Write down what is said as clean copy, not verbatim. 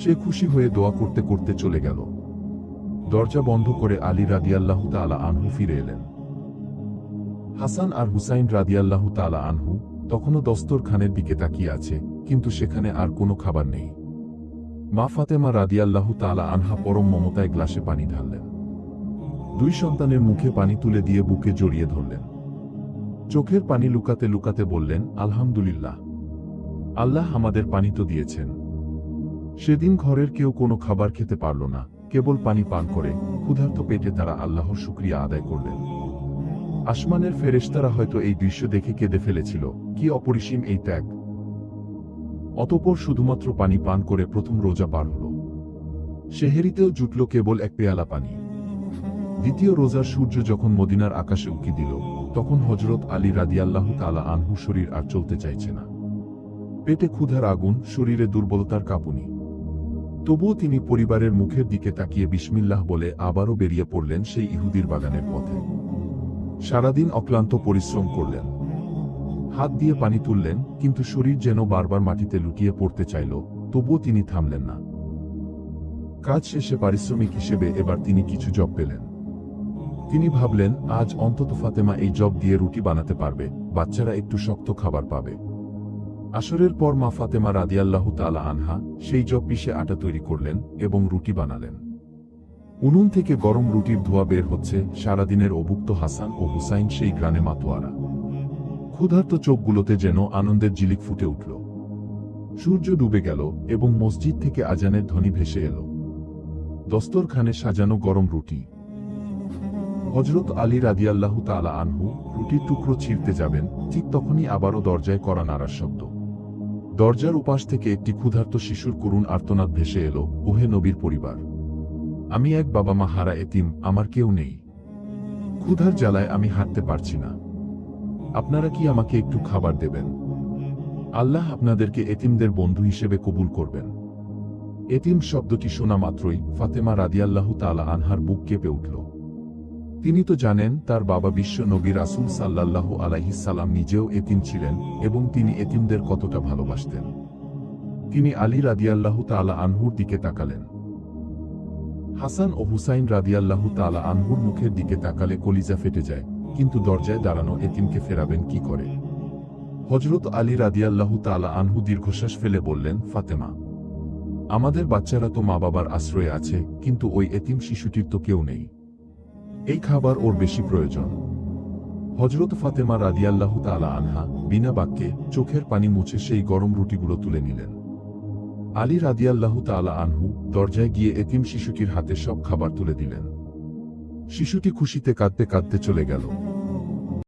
সে খুশি হয়ে দোয়া করতে করতে চলে গেল। দরজা বন্ধ করে আলী রাদিয়াল্লাহু তাআলা আনহু ফিরে এলেন। হাসান আর হুসাইন রাদিয়াল্লাহু তাআলা আনহু তখনও দস্তরখানের দিকে তাকিয়ে আছে, কিন্তু সেখানে আর কোনো খাবার নেই। মা ফাতেমা রাদিয়াল্লাহু তাআলা আনহা পরম মমতায় গ্লাসে পানি ঢাললেন। দুই সন্তানের মুখে পানি তুলে দিয়ে বুকে জড়িয়ে ধরলেন। চোখের পানি লুকাতে লুকাতে বললেন, আলহামদুলিল্লাহ, আল্লাহ আমাদের পানি তো দিয়েছেন। সেদিন ঘরের কেউ কোনো খাবার খেতে পারল না, কেবল পানি পান করে ক্ষুধার্ত পেটে তারা আল্লাহর শুকরিয়া আদায় করলেন। আসমানের ফেরেশতারা হয়তো এই দৃশ্য দেখে কেঁদে ফেলেছিল, কি অপরিসীম এই ত্যাগ। অতঃপর শুধুমাত্র পানি পান করে প্রথম রোজা পার হল। সেহেরিতেও জুটল কেবল এক পেয়ালা পানি। দ্বিতীয় রোজার সূর্য যখন মদিনার আকাশে উঁকি দিল, তখন হযরত আলী রাদিয়াল্লাহু তাআলা আনহু শরীর আর চলতে চাইছে না। পেটে ক্ষুধার আগুন, শরীরে দুর্বলতার কাঁপুনি। তবুও তিনি পরিবারের মুখের দিকে তাকিয়ে বিসমিল্লাহ বলে আবারও বেরিয়ে পড়লেন সেই ইহুদির বাগানের পথে। সারাদিন অক্লান্ত পরিশ্রম করলেন। হাত দিয়ে পানি তুললেন, কিন্তু শরীর যেন বারবার মাটিতে লুটিয়ে পড়তে চাইল, তবুও তিনি থামলেন না। কাজ শেষে পারিশ্রমিক হিসেবে এবার তিনি কিছু জব পেলেন। তিনি ভাবলেন, আজ অন্তত ফাতেমা এই জব দিয়ে রুটি বানাতে পারবে, বাচ্চারা একটু শক্ত খাবার পাবে। আসরের পর মা ফাতেমা রাদিয়াল্লাহু তাআলা আনহা সেই জব পিষে আটা তৈরি করলেন এবং রুটি বানালেন। উনুন থেকে গরম রুটির ধোঁয়া বের হচ্ছে, সারাদিনের অভুক্ত হাসান ও হুসাইন সেই গ্রানে মাতোয়ারা। ক্ষুধার্ত চোখগুলোতে যেন আনন্দের ঝিলিক ফুটে উঠল। সূর্য ডুবে গেল এবং মসজিদ থেকে আজানের ধ্বনি ভেসে এলো। দস্তরখানে সাজানো গরম রুটি। হযরত আলী রাদিয়াল্লাহু তাআলা আনহু রুটির টুকরো ছিঁড়তে যাবেন, ঠিক তখনই আবারও দরজায় কড়া নাড়ার শব্দ। দরজার উপাস থেকে একটি ক্ষুধার্ত শিশুর করুণ আর্তনাদ ভেসে এলো, ওহে নবীর পরিবার, আমি এক বাবা মা হারা এতিম, আমার কেউ নেই। ক্ষুধার জ্বালায় আমি হাঁটতে পারছি না। আপনারা কি আমাকে একটু খাবার দেবেন? আল্লাহ আপনাদেরকে এতিমদের বন্ধু হিসেবে কবুল করবেন। এতিম শব্দটি শোনা মাত্রই ফাতেমা রাদিয়াল্লাহু তাআলা আনহার বুক কেঁপে উঠল। তিনি তো জানেন তার বাবা বিশ্ব নবী রাসূল সাল্লাল্লাহু আলাইহিস সালাম নিজেও এতিম ছিলেন এবং তিনি এতিমদের কতটা ভালোবাসতেন। তিনি আলী রাদিয়াল্লাহু তাআলা আনহুর দিকে তাকালেন। হাসান ও হুসাইন রাদিয়াল্লাহু তাআলা আনহুর মুখের দিকে তাকালে কলিজা ফেটে যায়, কিন্তু দরজায় দাঁড়ানো এতিমকে ফেরাবেন কি করে? হযরত আলী রাদিয়াল্লাহু তাআলা আনহু দীর্ঘশ্বাস ফেলে বললেন, ফাতেমা, আমাদের বাচ্চারা তো মা বাবার আশ্রয়ে আছে, কিন্তু ওই এতিম শিশুটির তো কেউ নেই। এই খাবার ওর বেশি প্রয়োজন। হযরত ফাতেমা রাদিয়াল্লাহু তাআলা আনহা বিনা বাক্যে চোখের পানি মুছে সেই গরম রুটিগুলো তুলে নিলেন। আলী রাদিয়াল্লাহু তাআলা আনহু দরজায় গিয়ে এতিম শিশুটির হাতে সব খাবার তুলে দিলেন। শিশুটি খুশিতে কাঁদতে কাঁদতে চলে গেল।